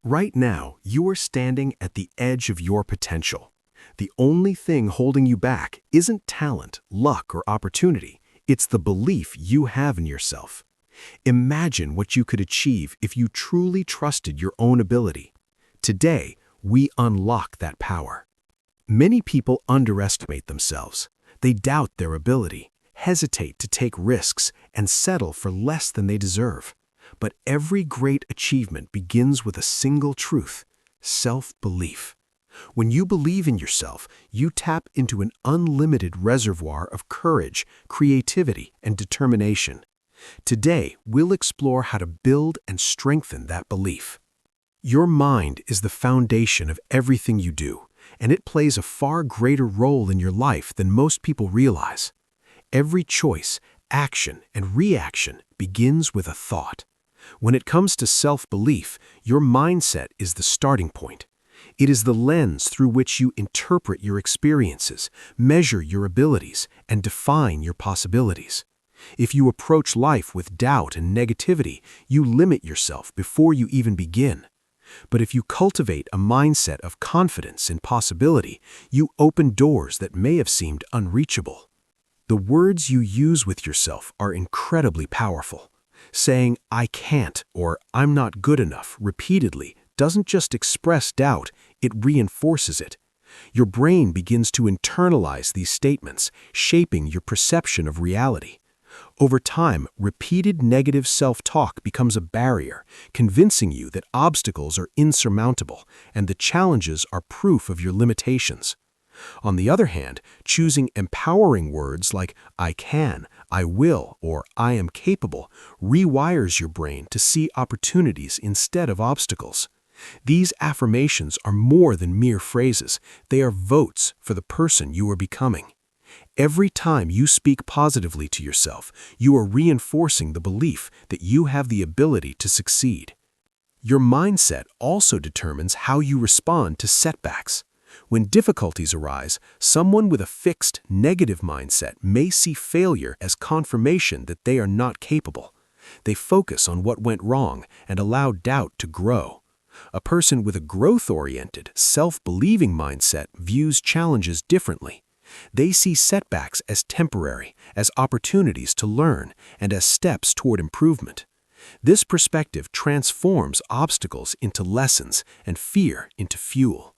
Right now, you are standing at the edge of your potential. The only thing holding you back isn't talent, luck, or opportunity. It's the belief you have in yourself. Imagine what you could achieve if you truly trusted your own ability. Today, we unlock that power. Many people underestimate themselves. They doubt their ability, hesitate to take risks, and settle for less than they deserve. But every great achievement begins with a single truth: self-belief. When you believe in yourself, you tap into an unlimited reservoir of courage, creativity, and determination. Today, we'll explore how to build and strengthen that belief. Your mind is the foundation of everything you do, and it plays a far greater role in your life than most people realize. Every choice, action, and reaction begins with a thought. When it comes to self-belief, your mindset is the starting point. It is the lens through which you interpret your experiences, measure your abilities, and define your possibilities. If you approach life with doubt and negativity, you limit yourself before you even begin. But if you cultivate a mindset of confidence and possibility, you open doors that may have seemed unreachable. The words you use with yourself are incredibly powerful. Saying, "I can't," or "I'm not good enough," repeatedly doesn't just express doubt, it reinforces it. Your brain begins to internalize these statements, shaping your perception of reality. Over time, repeated negative self-talk becomes a barrier, convincing you that obstacles are insurmountable and the challenges are proof of your limitations. On the other hand, choosing empowering words like "I can," "I will," or "I am capable" rewires your brain to see opportunities instead of obstacles. These affirmations are more than mere phrases. They are votes for the person you are becoming. Every time you speak positively to yourself, you are reinforcing the belief that you have the ability to succeed. Your mindset also determines how you respond to setbacks. When difficulties arise, someone with a fixed, negative mindset may see failure as confirmation that they are not capable. They focus on what went wrong and allow doubt to grow. A person with a growth-oriented, self-believing mindset views challenges differently. They see setbacks as temporary, as opportunities to learn, and as steps toward improvement. This perspective transforms obstacles into lessons and fear into fuel.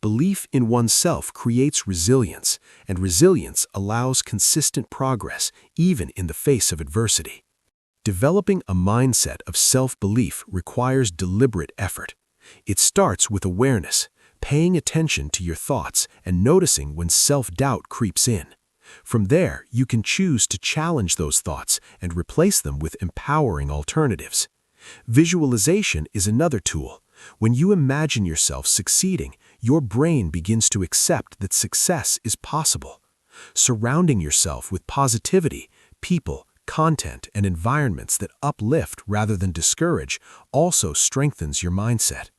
Belief in oneself creates resilience, and resilience allows consistent progress even in the face of adversity. Developing a mindset of self-belief requires deliberate effort. It starts with awareness, paying attention to your thoughts and noticing when self-doubt creeps in. From there, you can choose to challenge those thoughts and replace them with empowering alternatives. Visualization is another tool. When you imagine yourself succeeding, your brain begins to accept that success is possible. Surrounding yourself with positivity, people, content, and environments that uplift rather than discourage also strengthens your mindset.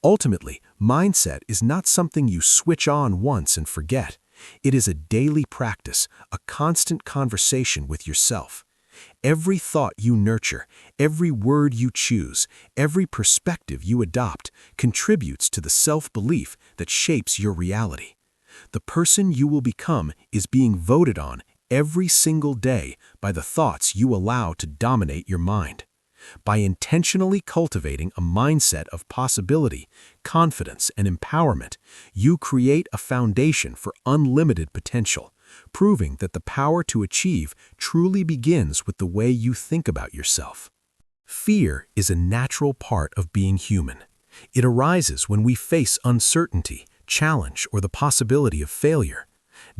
Ultimately, mindset is not something you switch on once and forget. It is a daily practice, a constant conversation with yourself. Every thought you nurture, every word you choose, every perspective you adopt contributes to the self-belief that shapes your reality. The person you will become is being voted on every single day by the thoughts you allow to dominate your mind. By intentionally cultivating a mindset of possibility, confidence, and empowerment, you create a foundation for unlimited potential, proving that the power to achieve truly begins with the way you think about yourself. Fear is a natural part of being human. It arises when we face uncertainty, challenge, or the possibility of failure.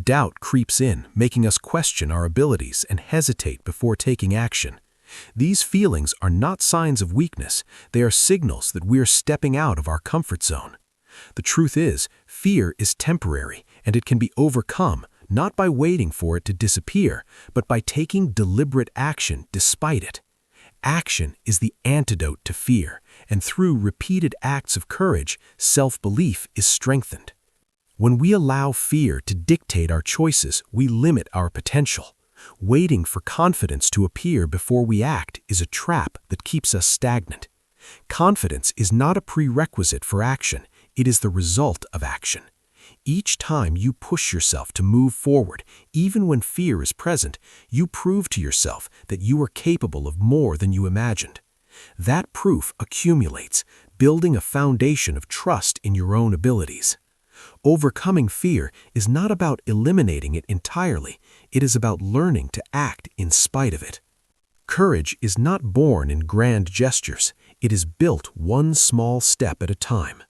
Doubt creeps in, making us question our abilities and hesitate before taking action. These feelings are not signs of weakness, they are signals that we are stepping out of our comfort zone. The truth is, fear is temporary, and it can be overcome not by waiting for it to disappear, but by taking deliberate action despite it. Action is the antidote to fear, and through repeated acts of courage, self-belief is strengthened. When we allow fear to dictate our choices, we limit our potential. Waiting for confidence to appear before we act is a trap that keeps us stagnant. Confidence is not a prerequisite for action, it is the result of action. Each time you push yourself to move forward, even when fear is present, you prove to yourself that you are capable of more than you imagined. That proof accumulates, building a foundation of trust in your own abilities. Overcoming fear is not about eliminating it entirely, it is about learning to act in spite of it. Courage is not born in grand gestures, it is built one small step at a time.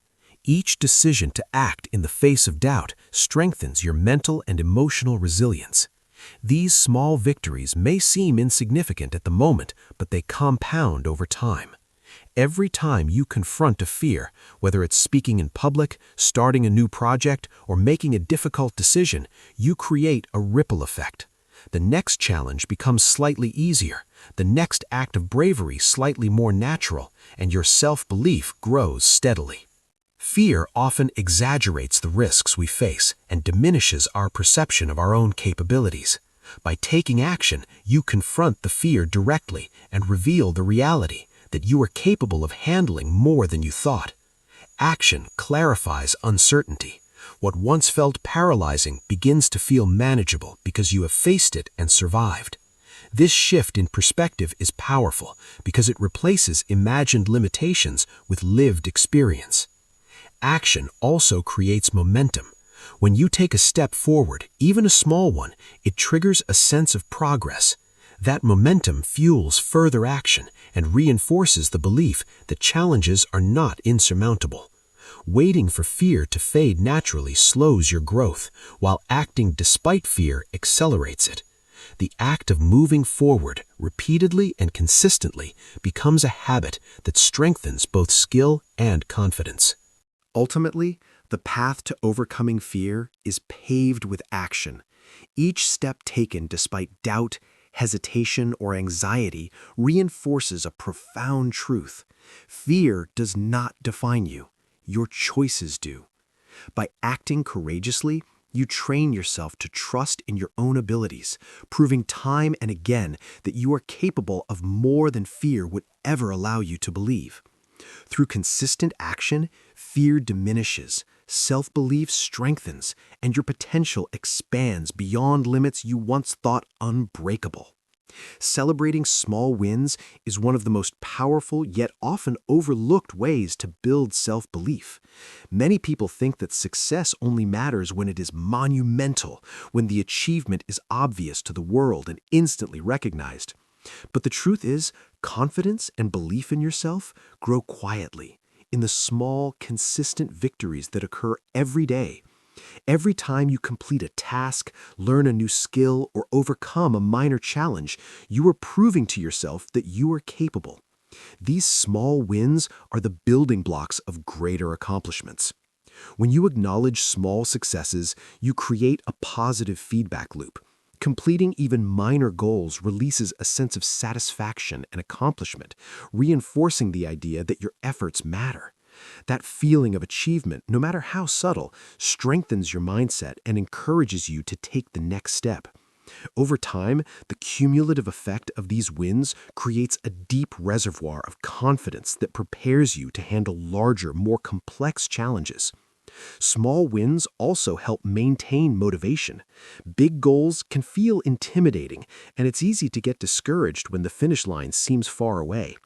Each decision to act in the face of doubt strengthens your mental and emotional resilience. These small victories may seem insignificant at the moment, but they compound over time. Every time you confront a fear, whether it's speaking in public, starting a new project, or making a difficult decision, you create a ripple effect. The next challenge becomes slightly easier, the next act of bravery slightly more natural, and your self-belief grows steadily. Fear often exaggerates the risks we face and diminishes our perception of our own capabilities. By taking action, you confront the fear directly and reveal the reality that you are capable of handling more than you thought. Action clarifies uncertainty. What once felt paralyzing begins to feel manageable because you have faced it and survived. This shift in perspective is powerful because it replaces imagined limitations with lived experience. Action also creates momentum. When you take a step forward, even a small one, it triggers a sense of progress. That momentum fuels further action and reinforces the belief that challenges are not insurmountable. Waiting for fear to fade naturally slows your growth, while acting despite fear accelerates it. The act of moving forward repeatedly and consistently becomes a habit that strengthens both skill and confidence. Ultimately, the path to overcoming fear is paved with action. Each step taken despite doubt, hesitation, or anxiety reinforces a profound truth. Fear does not define you. Your choices do. By acting courageously, you train yourself to trust in your own abilities, proving time and again that you are capable of more than fear would ever allow you to believe. Through consistent action, fear diminishes, self-belief strengthens, and your potential expands beyond limits you once thought unbreakable. Celebrating small wins is one of the most powerful yet often overlooked ways to build self-belief. Many people think that success only matters when it is monumental, when the achievement is obvious to the world and instantly recognized. But the truth is, confidence and belief in yourself grow quietly, in the small, consistent victories that occur every day. Every time you complete a task, learn a new skill, or overcome a minor challenge, you are proving to yourself that you are capable. These small wins are the building blocks of greater accomplishments. When you acknowledge small successes, you create a positive feedback loop. Completing even minor goals releases a sense of satisfaction and accomplishment, reinforcing the idea that your efforts matter. That feeling of achievement, no matter how subtle, strengthens your mindset and encourages you to take the next step. Over time, the cumulative effect of these wins creates a deep reservoir of confidence that prepares you to handle larger, more complex challenges. Small wins also help maintain motivation. Big goals can feel intimidating, and it's easy to get discouraged when the finish line seems far away.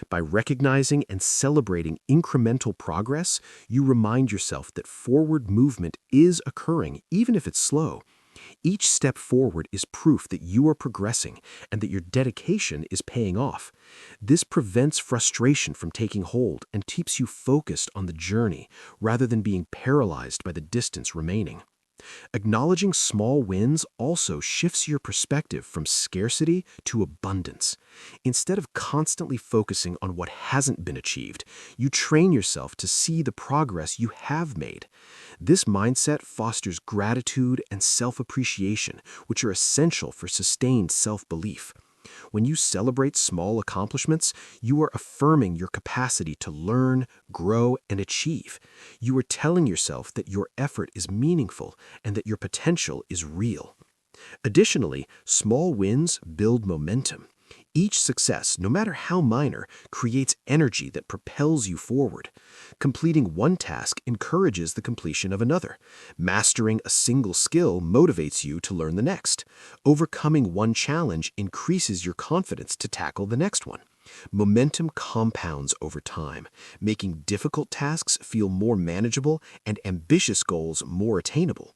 By recognizing and celebrating incremental progress, you remind yourself that forward movement is occurring, even if it's slow. Each step forward is proof that you are progressing and that your dedication is paying off. This prevents frustration from taking hold and keeps you focused on the journey rather than being paralyzed by the distance remaining. Acknowledging small wins also shifts your perspective from scarcity to abundance. Instead of constantly focusing on what hasn't been achieved, you train yourself to see the progress you have made. This mindset fosters gratitude and self-appreciation, which are essential for sustained self-belief. When you celebrate small accomplishments, you are affirming your capacity to learn, grow, and achieve. You are telling yourself that your effort is meaningful and that your potential is real. Additionally, small wins build momentum. Each success, no matter how minor, creates energy that propels you forward. Completing one task encourages the completion of another. Mastering a single skill motivates you to learn the next. Overcoming one challenge increases your confidence to tackle the next one. Momentum compounds over time, making difficult tasks feel more manageable and ambitious goals more attainable.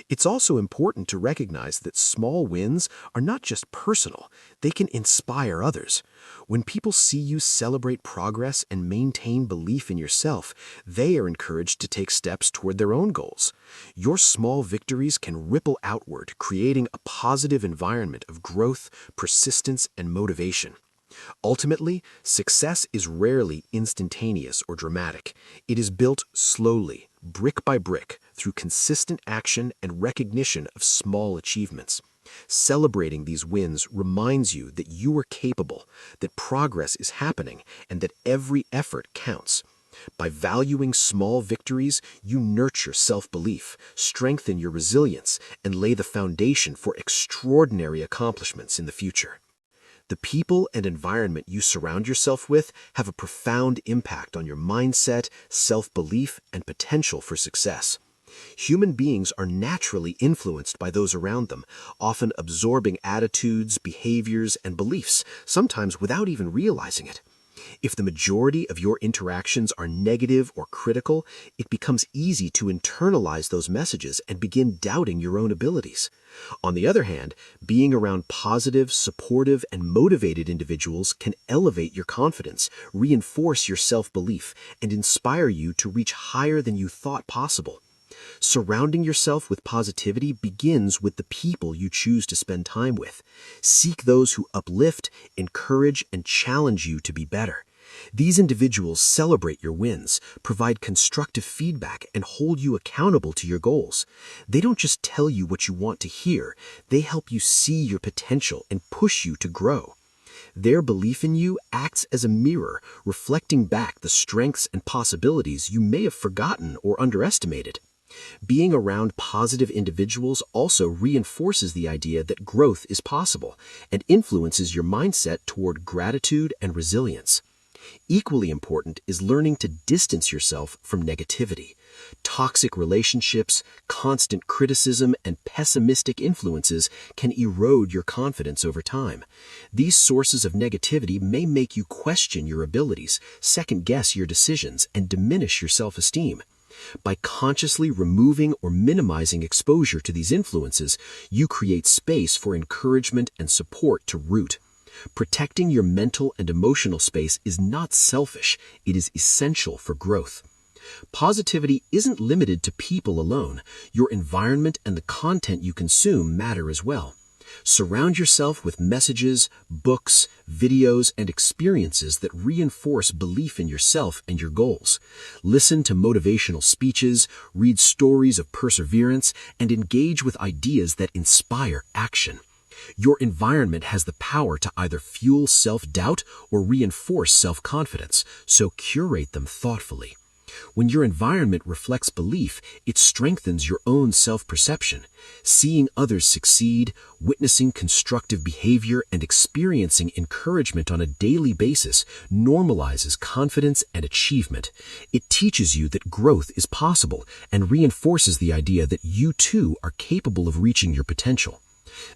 It's also important to recognize that small wins are not just personal, they can inspire others. When people see you celebrate progress and maintain belief in yourself, they are encouraged to take steps toward their own goals. Your small victories can ripple outward, creating a positive environment of growth, persistence, and motivation. Ultimately, success is rarely instantaneous or dramatic. It is built slowly, brick by brick, through consistent action and recognition of small achievements. Celebrating these wins reminds you that you are capable, that progress is happening, and that every effort counts. By valuing small victories, you nurture self-belief, strengthen your resilience, and lay the foundation for extraordinary accomplishments in the future. The people and environment you surround yourself with have a profound impact on your mindset, self-belief, and potential for success. Human beings are naturally influenced by those around them, often absorbing attitudes, behaviors, and beliefs, sometimes without even realizing it. If the majority of your interactions are negative or critical, it becomes easy to internalize those messages and begin doubting your own abilities. On the other hand, being around positive, supportive, and motivated individuals can elevate your confidence, reinforce your self-belief, and inspire you to reach higher than you thought possible. Surrounding yourself with positivity begins with the people you choose to spend time with. Seek those who uplift, encourage, and challenge you to be better. These individuals celebrate your wins, provide constructive feedback, and hold you accountable to your goals. They don't just tell you what you want to hear, they help you see your potential and push you to grow. Their belief in you acts as a mirror, reflecting back the strengths and possibilities you may have forgotten or underestimated. Being around positive individuals also reinforces the idea that growth is possible and influences your mindset toward gratitude and resilience. Equally important is learning to distance yourself from negativity. Toxic relationships, constant criticism, and pessimistic influences can erode your confidence over time. These sources of negativity may make you question your abilities, second-guess your decisions, and diminish your self-esteem. By consciously removing or minimizing exposure to these influences, you create space for encouragement and support to root. Protecting your mental and emotional space is not selfish, it is essential for growth. Positivity isn't limited to people alone. Your environment and the content you consume matter as well. Surround yourself with messages, books, videos, and experiences that reinforce belief in yourself and your goals. Listen to motivational speeches, read stories of perseverance, and engage with ideas that inspire action. Your environment has the power to either fuel self-doubt or reinforce self-confidence, so curate them thoughtfully. When your environment reflects belief, it strengthens your own self-perception. Seeing others succeed, witnessing constructive behavior, and experiencing encouragement on a daily basis normalizes confidence and achievement. It teaches you that growth is possible and reinforces the idea that you too are capable of reaching your potential.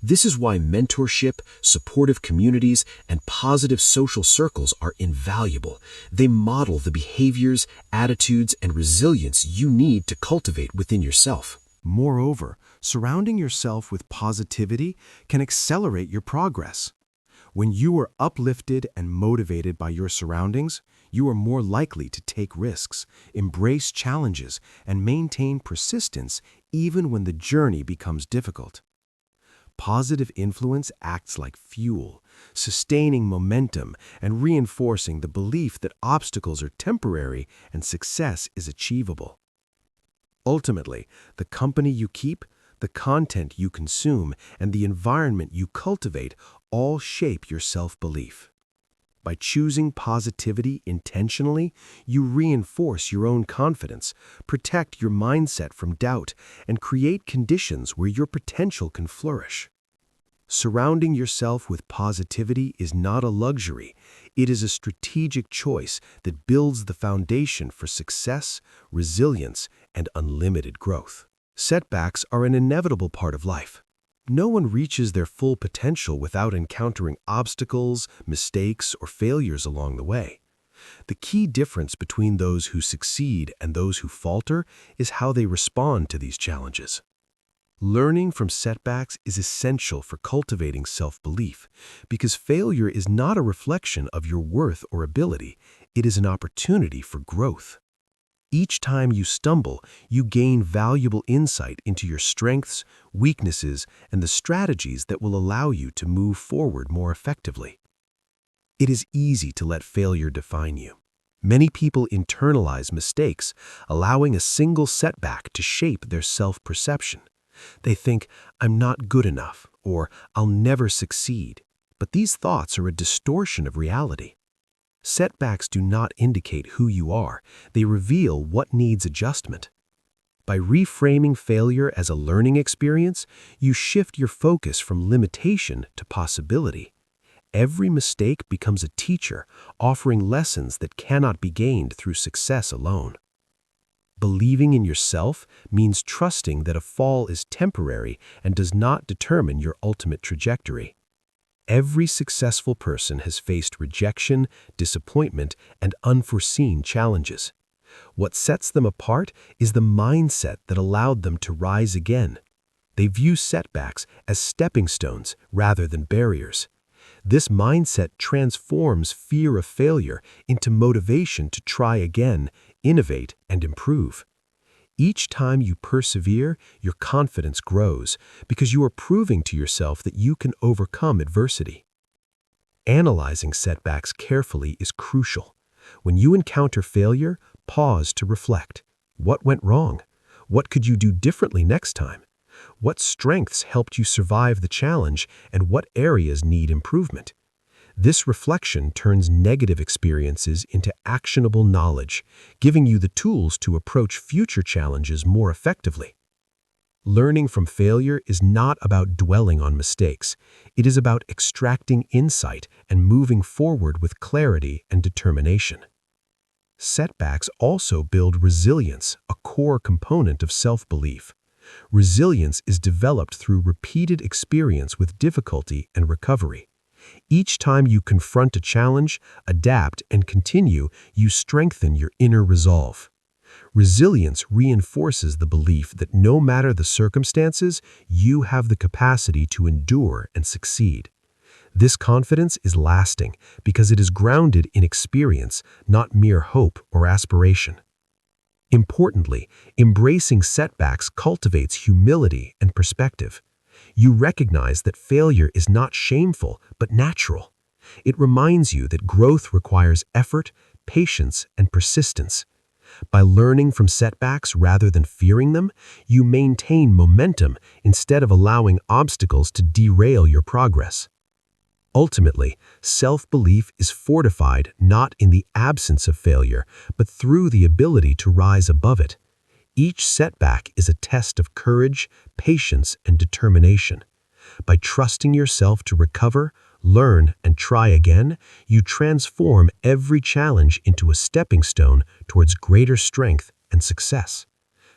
This is why mentorship, supportive communities, and positive social circles are invaluable. They model the behaviors, attitudes, and resilience you need to cultivate within yourself. Moreover, surrounding yourself with positivity can accelerate your progress. When you are uplifted and motivated by your surroundings, you are more likely to take risks, embrace challenges, and maintain persistence even when the journey becomes difficult. Positive influence acts like fuel, sustaining momentum and reinforcing the belief that obstacles are temporary and success is achievable. Ultimately, the company you keep, the content you consume, and the environment you cultivate all shape your self-belief. By choosing positivity intentionally, you reinforce your own confidence, protect your mindset from doubt, and create conditions where your potential can flourish. Surrounding yourself with positivity is not a luxury. It is a strategic choice that builds the foundation for success, resilience, and unlimited growth. Setbacks are an inevitable part of life. No one reaches their full potential without encountering obstacles, mistakes, or failures along the way. The key difference between those who succeed and those who falter is how they respond to these challenges. Learning from setbacks is essential for cultivating self-belief, because failure is not a reflection of your worth or ability, it is an opportunity for growth. Each time you stumble, you gain valuable insight into your strengths, weaknesses, and the strategies that will allow you to move forward more effectively. It is easy to let failure define you. Many people internalize mistakes, allowing a single setback to shape their self-perception. They think, "I'm not good enough," or "I'll never succeed." But these thoughts are a distortion of reality. Setbacks do not indicate who you are, they reveal what needs adjustment. By reframing failure as a learning experience, you shift your focus from limitation to possibility. Every mistake becomes a teacher, offering lessons that cannot be gained through success alone. Believing in yourself means trusting that a fall is temporary and does not determine your ultimate trajectory. Every successful person has faced rejection, disappointment, and unforeseen challenges. What sets them apart is the mindset that allowed them to rise again. They view setbacks as stepping stones rather than barriers. This mindset transforms fear of failure into motivation to try again, innovate, and improve. Each time you persevere, your confidence grows because you are proving to yourself that you can overcome adversity. Analyzing setbacks carefully is crucial. When you encounter failure, pause to reflect. What went wrong? What could you do differently next time? What strengths helped you survive the challenge, and what areas need improvement? This reflection turns negative experiences into actionable knowledge, giving you the tools to approach future challenges more effectively. Learning from failure is not about dwelling on mistakes. It is about extracting insight and moving forward with clarity and determination. Setbacks also build resilience, a core component of self-belief. Resilience is developed through repeated experience with difficulty and recovery. Each time you confront a challenge, adapt, and continue, you strengthen your inner resolve. Resilience reinforces the belief that no matter the circumstances, you have the capacity to endure and succeed. This confidence is lasting because it is grounded in experience, not mere hope or aspiration. Importantly, embracing setbacks cultivates humility and perspective. You recognize that failure is not shameful, but natural. It reminds you that growth requires effort, patience, and persistence. By learning from setbacks rather than fearing them, you maintain momentum instead of allowing obstacles to derail your progress. Ultimately, self-belief is fortified not in the absence of failure, but through the ability to rise above it. Each setback is a test of courage, patience, and determination. By trusting yourself to recover, learn, and try again, you transform every challenge into a stepping stone towards greater strength and success.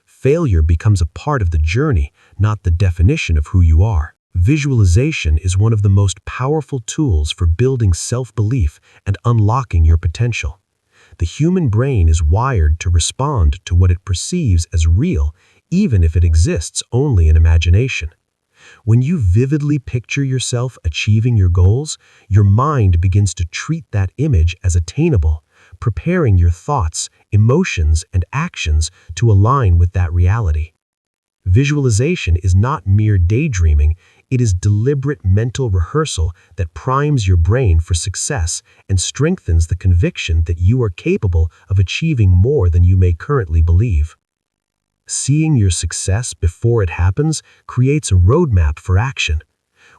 Failure becomes a part of the journey, not the definition of who you are. Visualization is one of the most powerful tools for building self-belief and unlocking your potential. The human brain is wired to respond to what it perceives as real, even if it exists only in imagination. When you vividly picture yourself achieving your goals, your mind begins to treat that image as attainable, preparing your thoughts, emotions, and actions to align with that reality. Visualization is not mere daydreaming, it is deliberate mental rehearsal that primes your brain for success and strengthens the conviction that you are capable of achieving more than you may currently believe. Seeing your success before it happens creates a roadmap for action.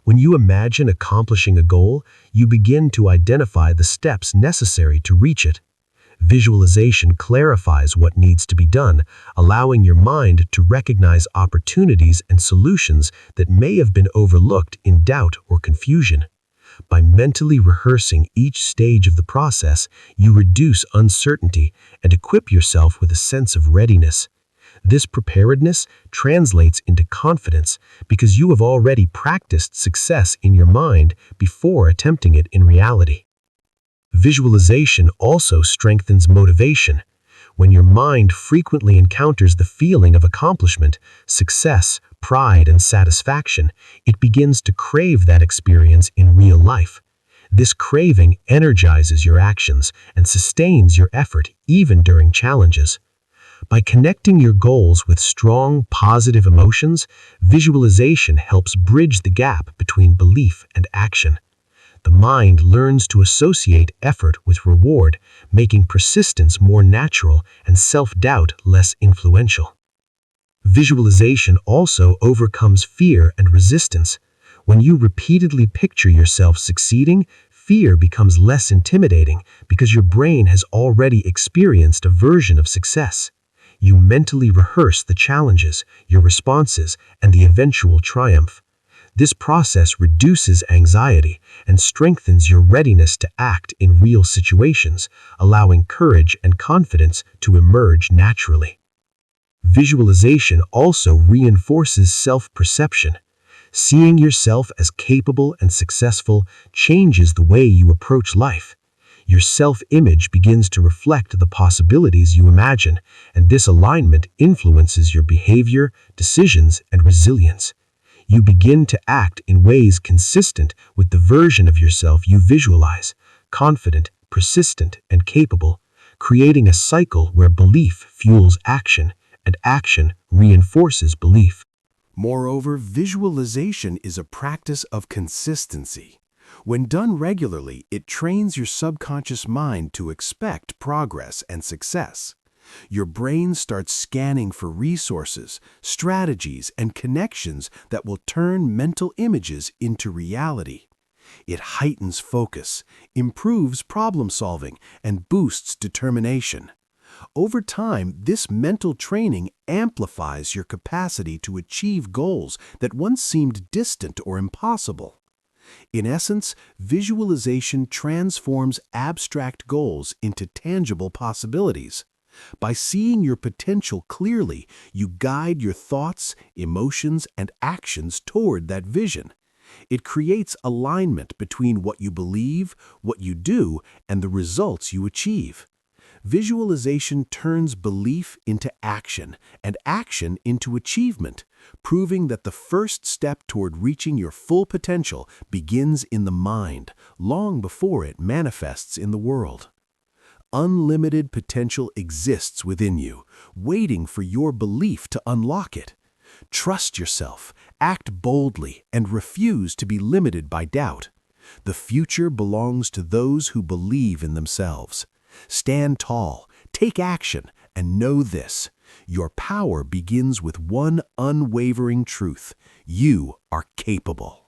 When you imagine accomplishing a goal, you begin to identify the steps necessary to reach it. Visualization clarifies what needs to be done, allowing your mind to recognize opportunities and solutions that may have been overlooked in doubt or confusion. By mentally rehearsing each stage of the process, you reduce uncertainty and equip yourself with a sense of readiness. This preparedness translates into confidence because you have already practiced success in your mind before attempting it in reality. Visualization also strengthens motivation. When your mind frequently encounters the feeling of accomplishment, success, pride, and satisfaction, it begins to crave that experience in real life. This craving energizes your actions and sustains your effort even during challenges. By connecting your goals with strong, positive emotions, visualization helps bridge the gap between belief and action. The mind learns to associate effort with reward, making persistence more natural and self-doubt less influential. Visualization also overcomes fear and resistance. When you repeatedly picture yourself succeeding, fear becomes less intimidating because your brain has already experienced a version of success. You mentally rehearse the challenges, your responses, and the eventual triumph. This process reduces anxiety and strengthens your readiness to act in real situations, allowing courage and confidence to emerge naturally. Visualization also reinforces self-perception. Seeing yourself as capable and successful changes the way you approach life. Your self-image begins to reflect the possibilities you imagine, and this alignment influences your behavior, decisions, and resilience. You begin to act in ways consistent with the version of yourself you visualize, confident, persistent, and capable, creating a cycle where belief fuels action and action reinforces belief. Moreover, visualization is a practice of consistency. When done regularly, it trains your subconscious mind to expect progress and success. Your brain starts scanning for resources, strategies, and connections that will turn mental images into reality. It heightens focus, improves problem solving, and boosts determination. Over time, this mental training amplifies your capacity to achieve goals that once seemed distant or impossible. In essence, visualization transforms abstract goals into tangible possibilities. By seeing your potential clearly, you guide your thoughts, emotions, and actions toward that vision. It creates alignment between what you believe, what you do, and the results you achieve. Visualization turns belief into action and action into achievement, proving that the first step toward reaching your full potential begins in the mind, long before it manifests in the world. Unlimited potential exists within you, waiting for your belief to unlock it. Trust yourself, act boldly, and refuse to be limited by doubt. The future belongs to those who believe in themselves. Stand tall, take action, and know this: your power begins with one unwavering truth: you are capable.